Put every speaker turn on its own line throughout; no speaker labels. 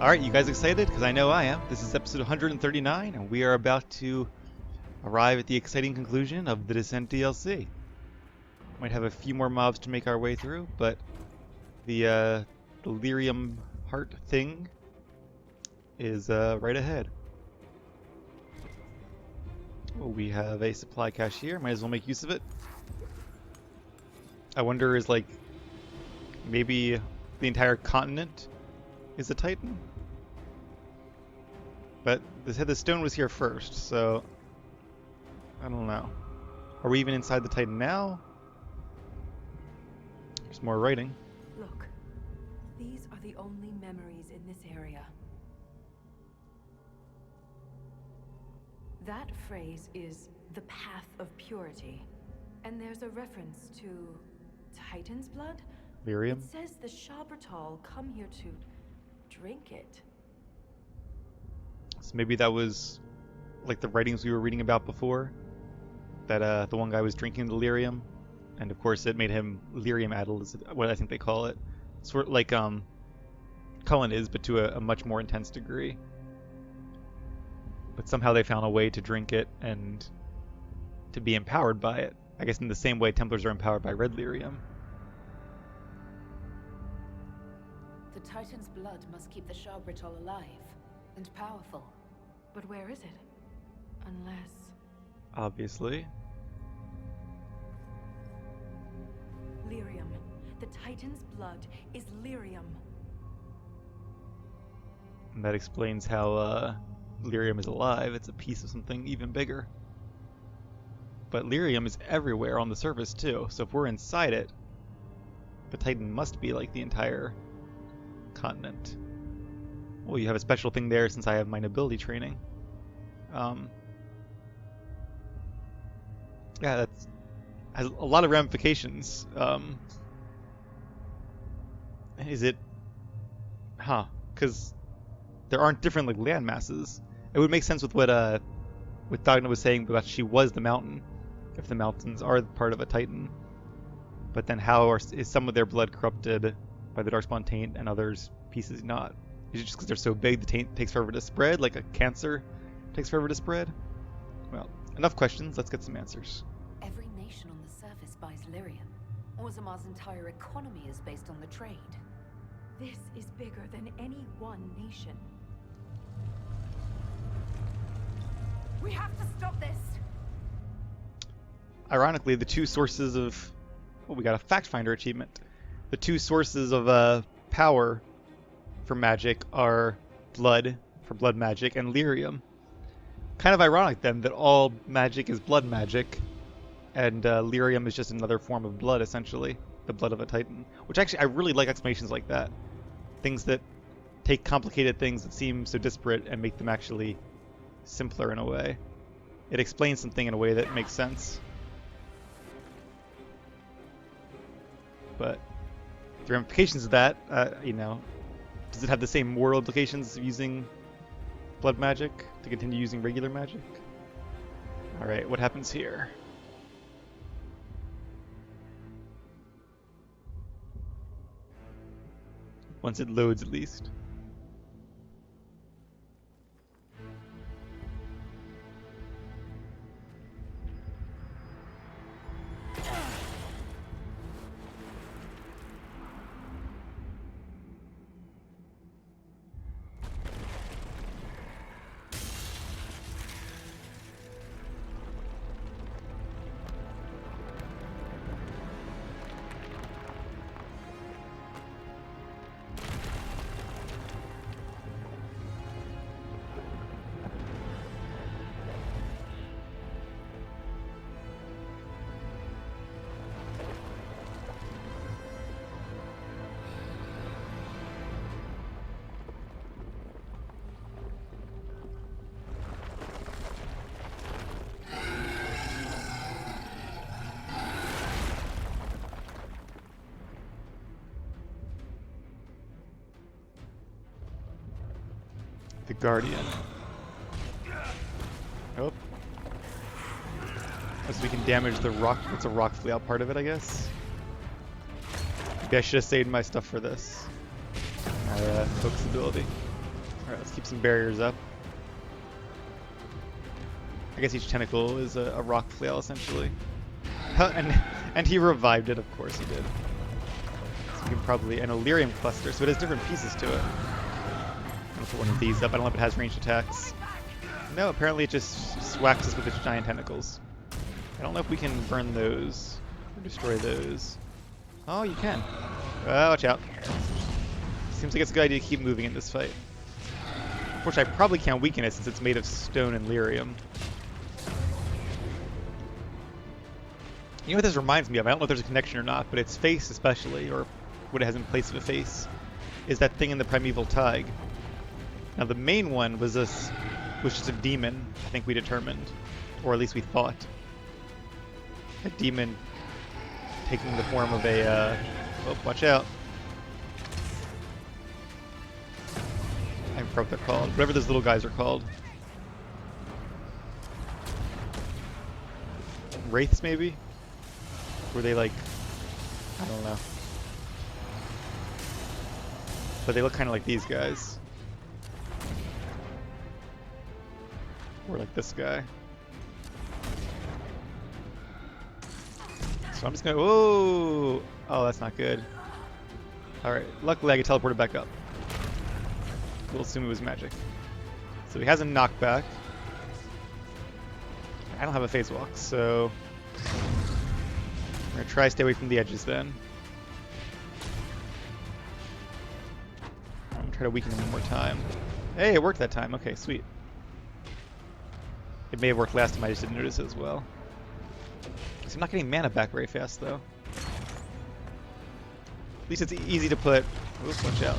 Alright, you guys excited? Because I know I am. This is episode 139, and we are about to arrive at the exciting conclusion of the Descent DLC. Might have a few more mobs to make our way through, but the delirium heart thing is right ahead. Oh, we have a supply cache here. Might as well make use of it. I wonder, is like maybe the entire continent is a Titan? But they said the stone was here first, so I don't know. Are we even inside the Titan now? There's more writing.
Look, these are the only memories in this area. That phrase is the path of purity. And there's a reference to Titan's blood?
Lyrium?
It says the Shabratal come here to drink it.
So maybe that was like the writings we were reading about before. That the one guy was drinking delirium, and of course it made him lyrium addled, is what I think they call it. Sort of like Cullen is, but to a much more intense degree. But somehow they found a way to drink it and to be empowered by it. I guess in the same way Templars are empowered by red lyrium.
The Titan's blood must keep the Shabratal alive and powerful.
But where is it? Unless...
Obviously.
Lyrium. The Titan's blood is lyrium.
And that explains how lyrium is alive. It's a piece of something even bigger. But lyrium is everywhere on the surface too, so if we're inside it, the Titan must be like the entire continent. Well, you have a special thing there since I have my nobility training. Yeah, that's has a lot of ramifications. Is it? Huh? Because there aren't different like land masses. It would make sense with what Dagna was saying about she was the mountain, if the mountains are part of a Titan. But then how is some of their blood corrupted by the Darkspawn taint and others pieces not? Is it just because they're so big the taint takes forever to spread, like a cancer takes forever to spread? Well, enough questions, let's get some answers.
Every nation on the surface buys lyrium. Orzamar's entire economy is based on the trade.
This is bigger than any one nation. We have to stop this!
Ironically, the two sources of... Oh, we got a Fact Finder achievement. The two sources of power for magic are blood, for blood magic, and lyrium. Kind of ironic then that all magic is blood magic, and lyrium is just another form of blood, essentially. The blood of a Titan. Which actually, I really like explanations like that. Things that take complicated things that seem so disparate and make them actually simpler in a way. It explains something in a way that makes sense. But the ramifications of that, you know, does it have the same moral implications of using blood magic to continue using regular magic? Alright, what happens here? Once it loads, at least. The Guardian. Oh. So we can damage the rock. It's a rock flail part of it, I guess. Maybe I should have saved my stuff for this. My focus ability. Alright, let's keep some barriers up. I guess each tentacle is a rock flail, essentially. And he revived it, of course he did. So we can probably... an Illyrium cluster, so it has different pieces to it. I'm gonna put one of these up. I don't know if it has ranged attacks. No, apparently it just swacks us with its giant tentacles. I don't know if we can burn those or destroy those. Oh, you can. Watch out. Seems like it's a good idea to keep moving in this fight. Unfortunately, I probably can't weaken it since it's made of stone and lyrium. You know what this reminds me of? I don't know if there's a connection or not, but its face especially, or what it has in place of a face, is that thing in the Primeval Tig. Now the main one was just a demon, I think we determined. Or at least we thought. A demon taking the form of a, oh, watch out. I forgot what they're called. Whatever those little guys are called. Wraiths, maybe? Were they like... I don't know. But they look kind of like these guys. Or like this guy. So I'm just gonna... Whoa! Oh, that's not good. Alright, luckily I get teleported back up. We'll assume it was magic. So he has a knockback. I don't have a phase walk, so... I'm gonna try to stay away from the edges then. I'm gonna try to weaken him one more time. Hey, it worked that time. Okay, sweet. It may have worked last time, I just didn't notice it as well. So I'm not getting mana back very fast, though. At least it's easy to put... Oops, watch out.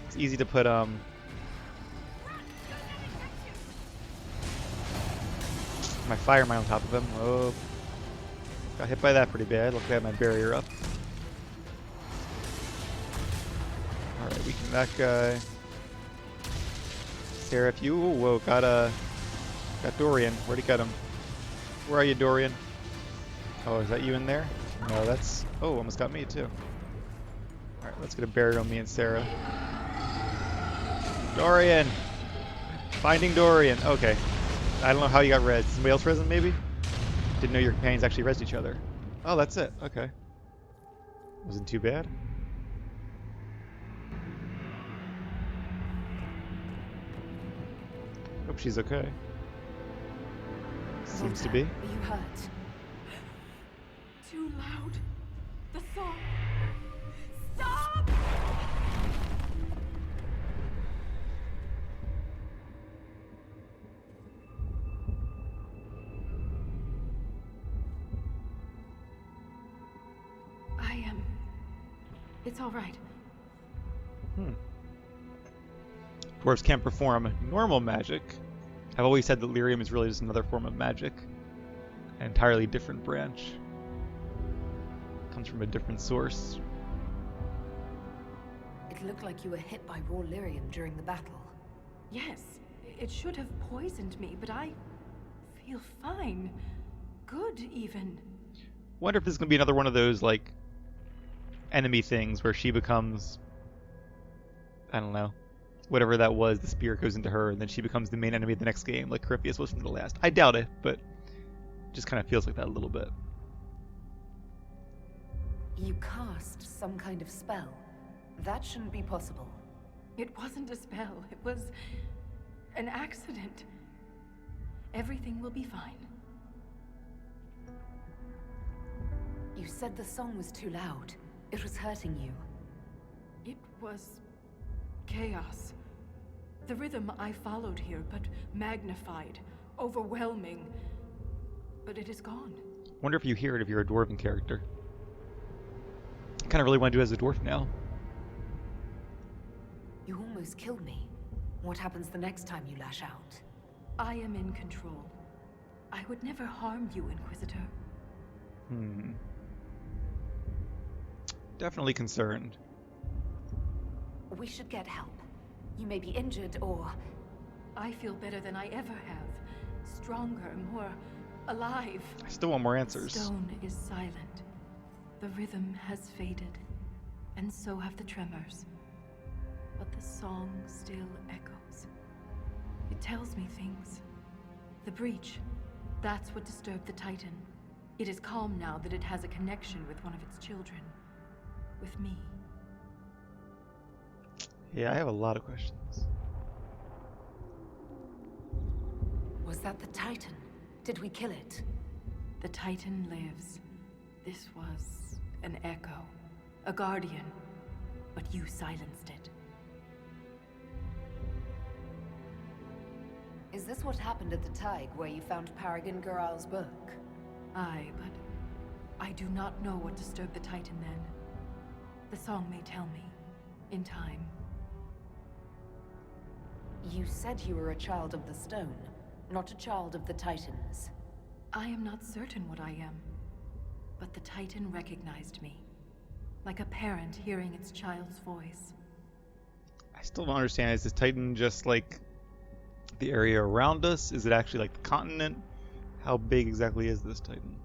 It's easy to put, my fire mine on top of him. Oh. Got hit by that pretty bad. Luckily I have my barrier up. Alright, weaken that guy. Sarah, if you... Whoa, got Dorian. Where'd he get him? Where are you, Dorian? Oh, is that you in there? No, that's... Oh, almost got me, too. Alright, let's get a barrier on me and Sarah. Dorian! Finding Dorian. Okay. I don't know how you got res. Somebody else res him, maybe? Didn't know your companions actually resed each other. Oh, that's it. Okay. Wasn't too bad. Hope she's okay. Seems to be.
Are you hurt?
Too loud. The song. Stop! I am. It's all right.
Dwarves can't perform normal magic. I've always said that lyrium is really just another form of magic. An entirely different branch. Comes from a different source.
It looked like you were hit by raw lyrium during the battle.
Yes, it should have poisoned me, but I feel fine. Good, even.
Wonder if this is going to be another one of those, like, enemy things where she becomes... I don't know. Whatever that was, the spear goes into her, and then she becomes the main enemy of the next game, like Corypheus was from the last. I doubt it, but it just kind of feels like that a little bit.
You cast some kind of spell. That shouldn't be possible.
It wasn't a spell. It was an accident. Everything will be fine.
You said the song was too loud. It was hurting you.
It was chaos. The rhythm I followed here, but magnified, overwhelming. But it is gone.
Wonder if you hear it if you're a dwarven character. I kind of really want to do it as a dwarf now.
You almost killed me. What happens the next time you lash out?
I am in control. I would never harm you, Inquisitor.
Definitely concerned.
We should get help. You may be injured or...
I feel better than I ever have. Stronger, more alive.
I still want more answers.
Stone is silent. The rhythm has faded, and so have the tremors. But The song still echoes. It tells me things. The breach, that's what disturbed the Titan. It is calm now that it has a connection with one of its children. With me.
Yeah, I have a lot of questions.
Was that the Titan? Did we kill it?
The Titan lives. This was an echo. A guardian. But you silenced it.
Is this what happened at the Tig, where you found Paragon Garal's book?
Aye, but I do not know what disturbed the Titan then. The song may tell me. In time.
You said you were a child of the stone, not a child of the Titans.
I am not certain what I am. But the Titan recognized me. Like a parent hearing its child's voice.
I still don't understand. Is this Titan just like the area around us? Is it actually like the continent? How big exactly is this Titan?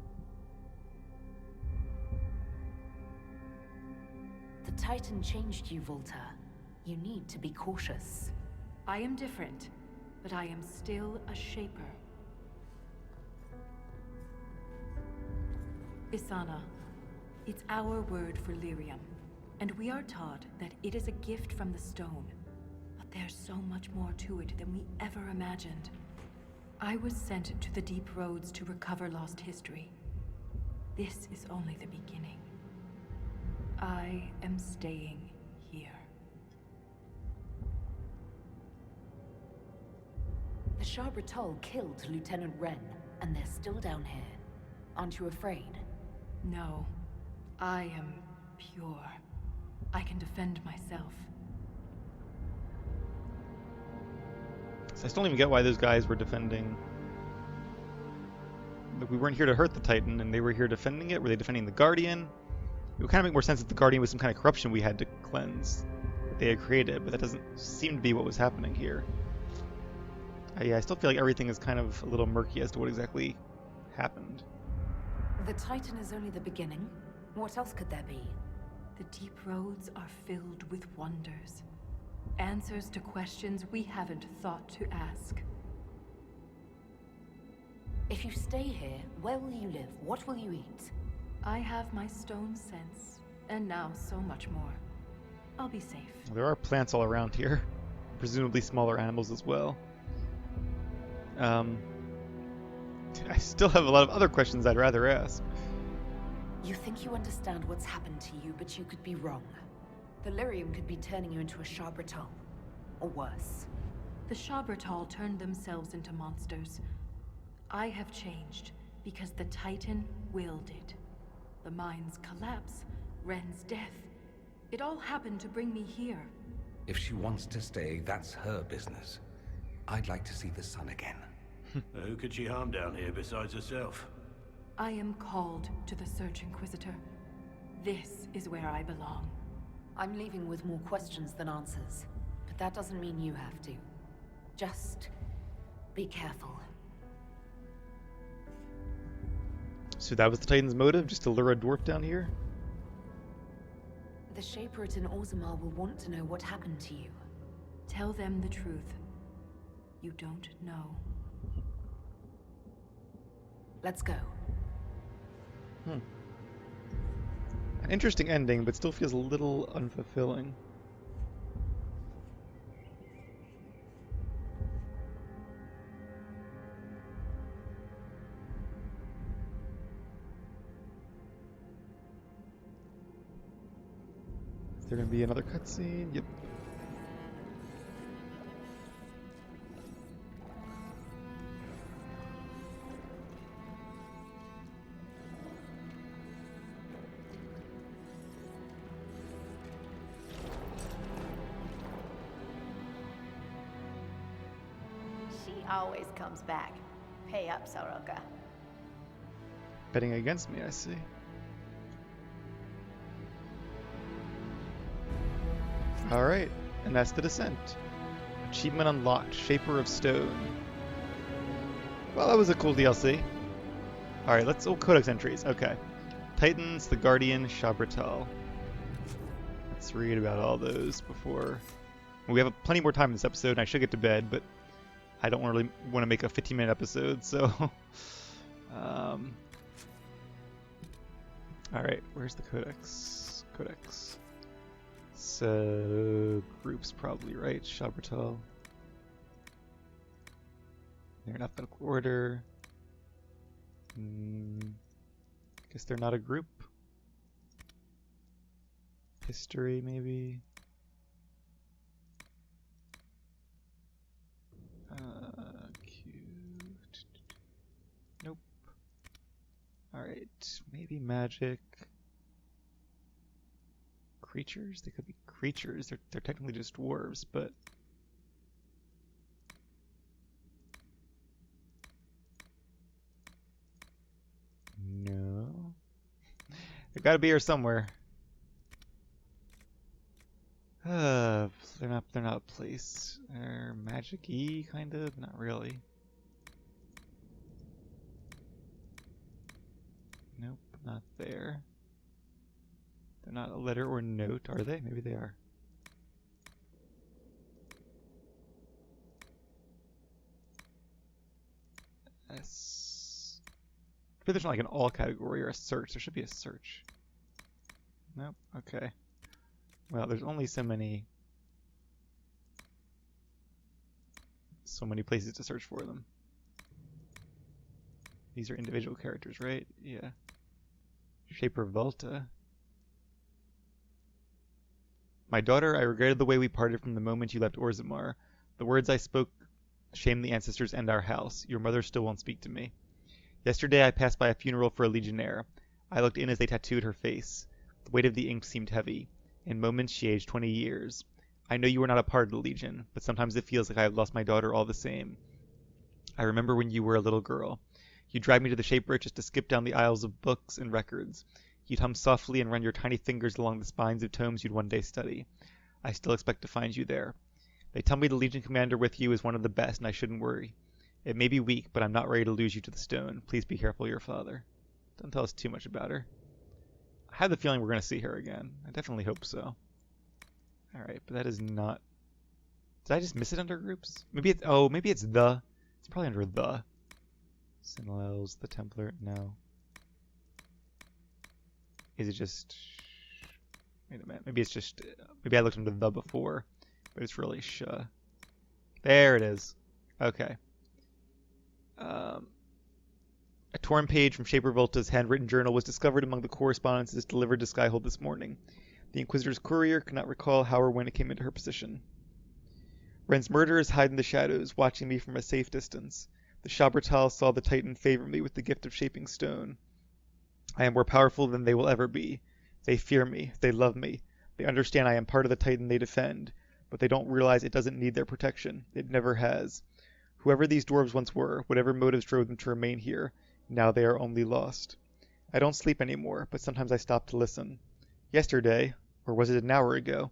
The Titan changed you, Volta. You need to be cautious.
I am different, but I am still a shaper. Isana. It's our word for lyrium, and we are taught that it is a gift from the stone. But there's so much more to it than we ever imagined. I was sent to the deep roads to recover lost history. This is only the beginning. I am staying here.
The Shabratol killed Lieutenant Wren, and they're still down here. Aren't you afraid?
No. I am pure. I can defend myself.
So I still don't even get why those guys were defending. Like, we weren't here to hurt the Titan, and they were here defending it. Were they defending the Guardian? It would kind of make more sense if the Guardian was some kind of corruption we had to cleanse that they had created, but that doesn't seem to be what was happening here. Yeah, I still feel like everything is kind of a little murky as to what exactly happened.
The Titan is only the beginning. What else could there be?
The deep roads are filled with wonders. Answers to questions we haven't thought to ask.
If you stay here, where will you live? What will you eat?
I have my stone sense, and now so much more. I'll be safe.
There are plants all around here, presumably smaller animals as well. I still have a lot of other questions I'd rather ask.
You think you understand what's happened to you, but you could be wrong. The lyrium could be turning you into a Shabratol. Or worse.
The Shabratol turned themselves into monsters. I have changed because the Titan willed it. The mine's collapse, Wren's death. It all happened to bring me here.
If she wants to stay, that's her business. I'd like to see the sun again.
Who could she harm down here besides herself?
I am called to the Search Inquisitor. This is where I belong.
I'm leaving with more questions than answers. But that doesn't mean you have to. Just be careful.
So that was the Titan's motive, just to lure a dwarf down here?
The Shaperate in Orzammar will want to know what happened to you.
Tell them the truth. You don't know.
Let's go.
An interesting ending, but still feels a little unfulfilling. Is there gonna be another cutscene? Yep.
Always comes back. Pay up, Soroka.
Betting against me, I see. Alright, and that's the descent. Achievement unlocked, Shaper of Stone. Well, that was a cool DLC. Alright, let's... Oh, Codex entries, okay. Titans, the Guardian, Shabratol. Let's read about all those before We have plenty more time in this episode, and I should get to bed, but I don't really want to make a 15-minute episode, so... Alright, where's the Codex? Codex. So, groups probably, right? Shabratal. They're in alphabetical order. Guess they're not a group. History, maybe. Nope. Alright, maybe magic. Creatures? They could be creatures. They're technically just dwarves, but... No. They've got to be here somewhere. They're not a place. They're magic-y, kind of? Not really. Nope, not there. They're not a letter or note, are they? Maybe they are. S. Maybe there's not like an all category or a search. There should be a search. Nope, okay. Well, there's only so many places to search for them. These are individual characters, right? Yeah. Shaper Volta. My daughter, I regretted the way we parted from the moment you left Orzammar. The words I spoke shamed the ancestors and our house. Your mother still won't speak to me. Yesterday I passed by a funeral for a legionnaire. I looked in as they tattooed her face. The weight of the ink seemed heavy. In moments she aged 20 years. I know you were not a part of the Legion, but sometimes it feels like I have lost my daughter all the same. I remember when you were a little girl. You dragged me to the Shaper just to skip down the aisles of books and records. You'd hum softly and run your tiny fingers along the spines of tomes you'd one day study. I still expect to find you there. They tell me the Legion commander with you is one of the best, and I shouldn't worry. It may be weak, but I'm not ready to lose you to the stone. Please be careful of your father. Don't tell us too much about her. I have the feeling we're going to see her again. I definitely hope so. Alright, but that is not... Did I just miss it under groups? Maybe it's... Oh, maybe it's the... It's probably under the. Sinlels, the Templar, no. Is it just... Wait a minute, maybe it's just... Maybe I looked under the before, but it's really sh. There it is. Okay. A torn page from Shaper Volta's handwritten journal was discovered among the correspondences delivered to Skyhold this morning. The Inquisitor's courier could not recall how or when it came into her possession. Ren's murderers hide in the shadows, watching me from a safe distance. The Shabratal saw the Titan favor me with the gift of shaping stone. I am more powerful than they will ever be. They fear me. They love me. They understand I am part of the Titan they defend, but they don't realize it doesn't need their protection. It never has. Whoever these dwarves once were, whatever motives drove them to remain here, now they are only lost. I don't sleep anymore, but sometimes I stop to listen. Yesterday, or was it an hour ago,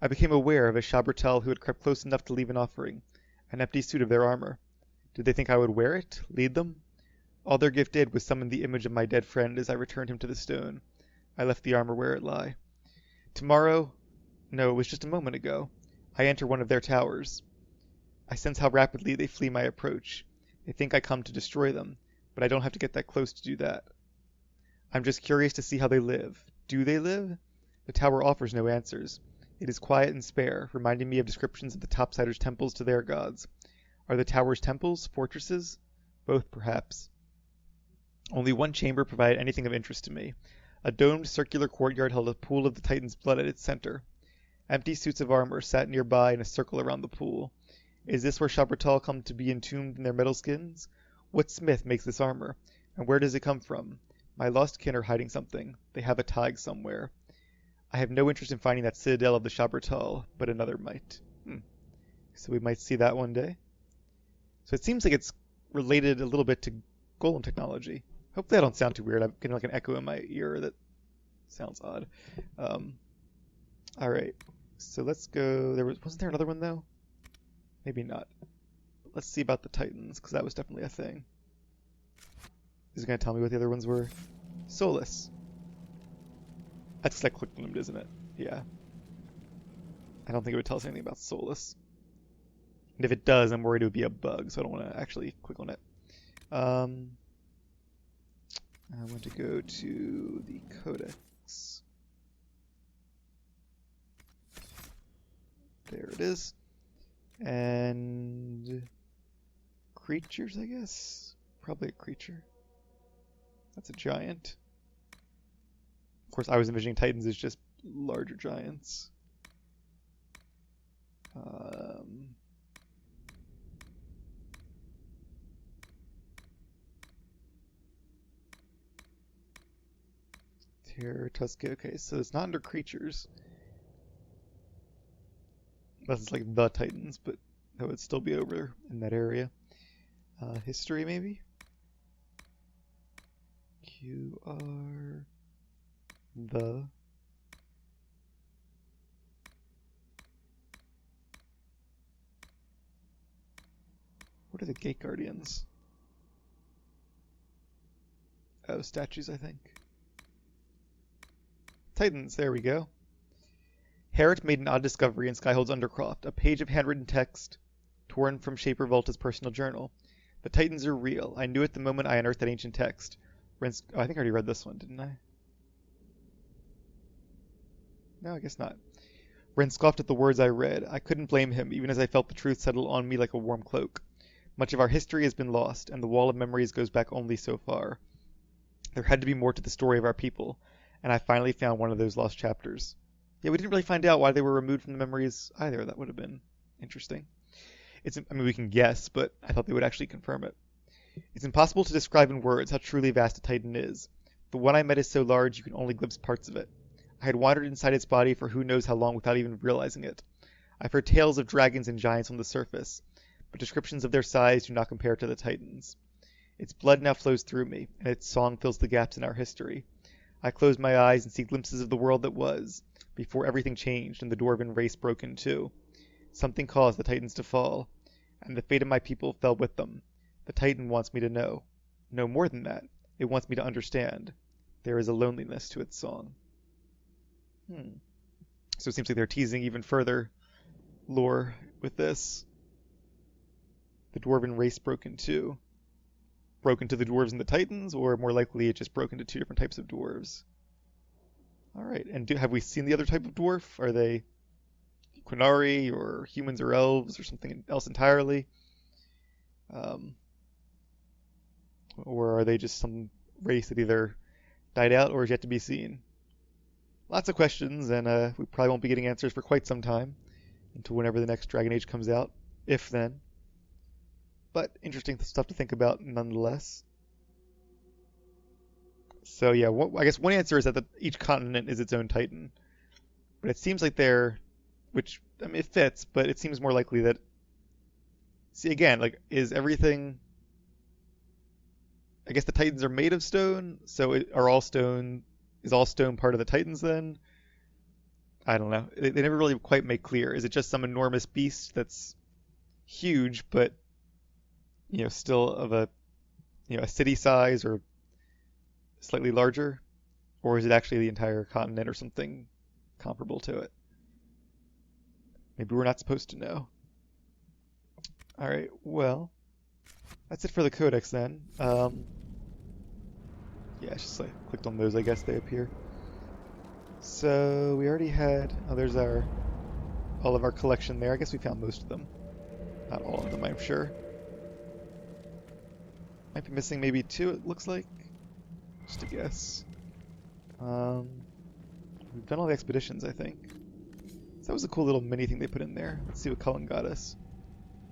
I became aware of a Shabratal who had crept close enough to leave an offering, an empty suit of their armor. Did they think I would wear it? Lead them? All their gift did was summon the image of my dead friend as I returned him to the stone. I left the armor where it lay. Tomorrow... No, it was just a moment ago. I enter one of their towers. I sense how rapidly they flee my approach. They think I come to destroy them, but I don't have to get that close to do that. I'm just curious to see how they live. Do they live? The tower offers no answers. It is quiet and spare, reminding me of descriptions of the topsiders' temples to their gods. Are the towers temples? Fortresses? Both, perhaps. Only one chamber provided anything of interest to me. A domed circular courtyard held a pool of the Titan's blood at its center. Empty suits of armor sat nearby in a circle around the pool. Is this where Shabratal come to be entombed in their metal skins? What smith makes this armor? And where does it come from? My lost kin are hiding something. They have a tag somewhere. I have no interest in finding that citadel of the Shabratal, but another might. So we might see that one day. So it seems like it's related a little bit to golem technology. Hopefully I don't sound too weird. I'm getting like an echo in my ear that sounds odd. Alright, so let's go... Wasn't there another one though? Maybe not. Let's see about the Titans, because that was definitely a thing. Is it going to tell me what the other ones were? Solus. That's like clicked isn't it? Yeah. I don't think it would tell us anything about Solus. And if it does, I'm worried it would be a bug, so I don't want to actually click on it. I want to go to the Codex. There it is. And creatures, I guess? Probably a creature. That's a giant. Of course, I was envisioning Titans as just larger giants. Terror, Tusky. Okay, so it's not under creatures. That's like the Titans, but that would still be over in that area. History, maybe? QR. The. What are the Gate Guardians? Oh, statues, I think. Titans, there we go. Herrick made an odd discovery in Skyhold's Undercroft, a page of handwritten text torn from Shaper Volta's personal journal. The Titans are real. I knew it the moment I unearthed that ancient text. Oh, I think I already read this one, didn't I? No, I guess not. Ren scoffed at the words I read. I couldn't blame him, even as I felt the truth settle on me like a warm cloak. Much of our history has been lost, and the wall of memories goes back only so far. There had to be more to the story of our people, and I finally found one of those lost chapters. Yeah, we didn't really find out why they were removed from the memories either. That would have been interesting. I mean, we can guess, but I thought they would actually confirm it. It's impossible to describe in words how truly vast a Titan is. The one I met is so large you can only glimpse parts of it. I had wandered inside its body for who knows how long without even realizing it. I've heard tales of dragons and giants on the surface, but descriptions of their size do not compare to the Titans. Its blood now flows through me, and its song fills the gaps in our history. I close my eyes and see glimpses of the world that was, before everything changed and the Dwarven race broke in two. Something caused the Titans to fall, and the fate of my people fell with them. The Titan wants me to know. No more than that. It wants me to understand. There is a loneliness to its song. So it seems like they're teasing even further lore with this. The Dwarven race broke in two. Broke into the dwarves and the Titans, or more likely it just broke into two different types of dwarves. Alright, and have we seen the other type of dwarf? Are they Quinari, or humans or elves, or something else entirely? Or are they just some race that either died out or is yet to be seen? Lots of questions, and we probably won't be getting answers for quite some time, until whenever the next Dragon Age comes out, if then. But interesting stuff to think about nonetheless. So yeah, I guess one answer is that each continent is its own Titan. But it seems like which, I mean, it fits, but it seems more likely that, see again, like, is everything, I guess the Titans are made of stone, so is all stone part of the Titans then? I don't know. They never really quite make clear. Is it just some enormous beast that's huge, but still of a city size or slightly larger? Or is it actually the entire continent or something comparable to it? Maybe we're not supposed to know. Alright, well, that's it for the Codex then. Yeah, it's just like clicked on those, I guess they appear. So we already had, there's all of our collection there. I guess we found most of them. Not all of them, I'm sure. Might be missing maybe two, it looks like. Just a guess. We've done all the expeditions, I think. So that was a cool little mini thing they put in there. Let's see what Cullen got us.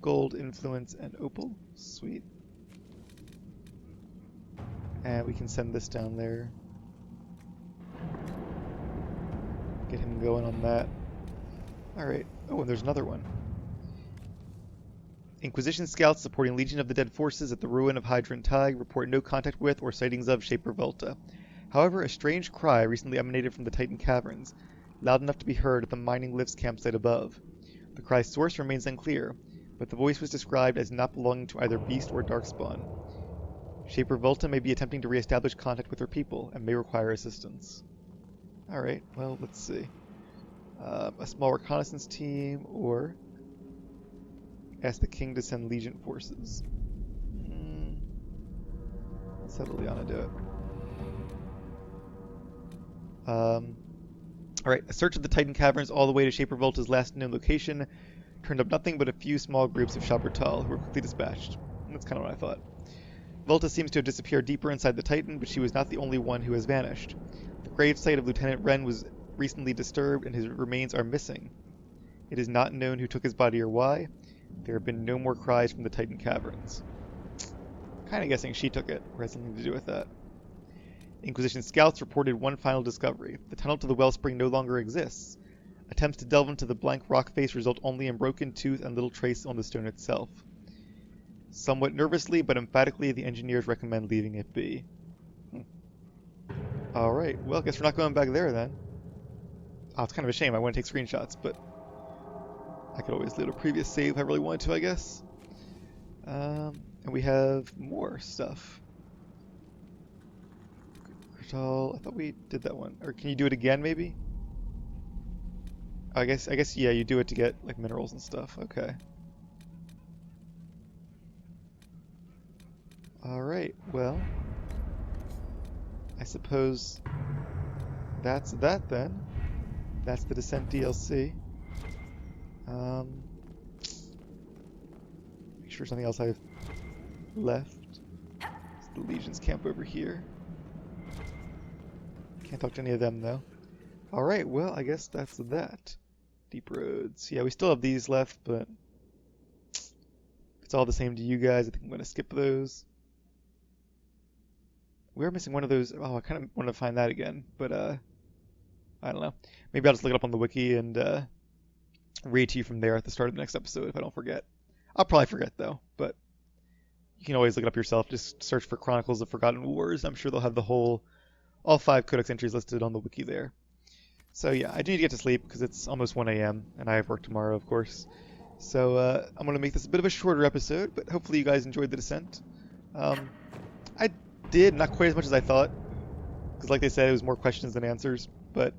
Gold, influence, and opal. Sweet. And we can send this down there. Get him going on that. Alright. Oh, and there's another one. Inquisition scouts supporting Legion of the Dead forces at the ruin of Hydrant Tide report no contact with or sightings of Shaper Volta. However, a strange cry recently emanated from the Titan caverns, loud enough to be heard at the mining lifts campsite above. The cry's source remains unclear, but the voice was described as not belonging to either beast or darkspawn. Shaper Volta may be attempting to re-establish contact with her people and may require assistance. Alright, well, let's see. A small reconnaissance team, or ask the king to send legion forces. Let's have Liliana do it. Alright, a search of the Titan Caverns all the way to Shaper Volta's last known location turned up nothing but a few small groups of Shabratal who were quickly dispatched. That's kind of what I thought. Volta seems to have disappeared deeper inside the Titan, but she was not the only one who has vanished. The gravesite of Lieutenant Wren was recently disturbed, and his remains are missing. It is not known who took his body or why. There have been no more cries from the Titan Caverns. Kind of guessing she took it, or has something to do with that. Inquisition scouts reported one final discovery. The tunnel to the wellspring no longer exists. Attempts to delve into the blank rock face result only in broken tooth and little trace on the stone itself. Somewhat nervously but emphatically, the engineers recommend leaving it be. Alright, well, I guess we're not going back there then. Oh, it's kind of a shame. I want to take screenshots, but I could always load a previous save if I really wanted to, I guess. And we have more stuff. I thought we did that one. Or can you do it again, maybe? I guess, yeah, you do it to get, like, minerals and stuff. Okay. Alright, well, I suppose that's that then. That's the Descent DLC. Make sure something else I've left. It's the Legion's camp over here. Can't talk to any of them though. Alright, well, I guess that's that. Deep roads. Yeah, we still have these left, but if it's all the same to you guys, I think I'm going to skip those. We're missing one of those. Oh, I kind of want to find that again, but I don't know. Maybe I'll just look it up on the wiki and read to you from there at the start of the next episode if I don't forget. I'll probably forget though, but you can always look it up yourself. Just search for Chronicles of Forgotten Wars. I'm sure they'll have all 5 Codex entries listed on the wiki there. So yeah, I do need to get to sleep because it's almost 1 a.m. and I have work tomorrow, of course. So I'm going to make this a bit of a shorter episode, but hopefully you guys enjoyed the Descent. I did, not quite as much as I thought, because like they said, it was more questions than answers, but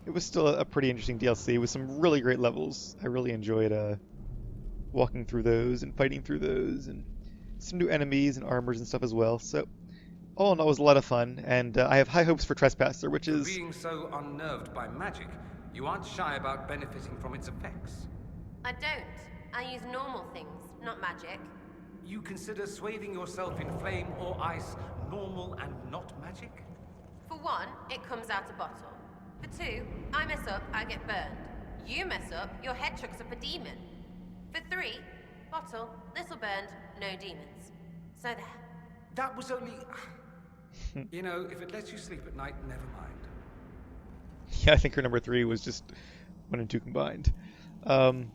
it was still a pretty interesting DLC with some really great levels. I really enjoyed walking through those and fighting through those, and some new enemies and armors and stuff as well. So all in all, it was a lot of fun, and I have high hopes for Trespasser, which is...
Being so unnerved by magic, you aren't shy about benefiting from its effects.
I don't. I use normal things, not magic.
You consider swathing yourself in flame or ice normal and not magic?
For one, it comes out a bottle. For two, I mess up, I get burned. You mess up, your head chucks up a demon. For three, bottle, little burned, no demons. So there.
That was only... You know, if it lets you sleep at night, never mind.
Yeah, I think her number 3 was just 1 and 2 combined. Alright,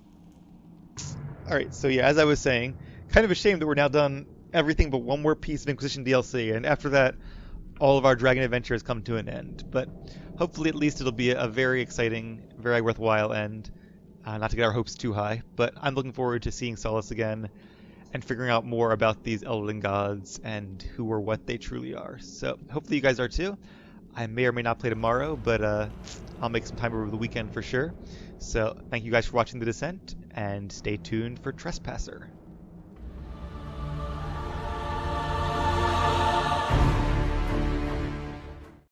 so yeah, as I was saying, kind of a shame that we're now done everything but one more piece of Inquisition DLC, and after that, all of our Dragon Adventure has come to an end. But hopefully at least it'll be a very exciting, very worthwhile end. Not to get our hopes too high, but I'm looking forward to seeing Solace again and figuring out more about these elven gods and who or what they truly are. So hopefully you guys are too. I may or may not play tomorrow, but I'll make some time over the weekend for sure. So thank you guys for watching The Descent, and stay tuned for Trespasser.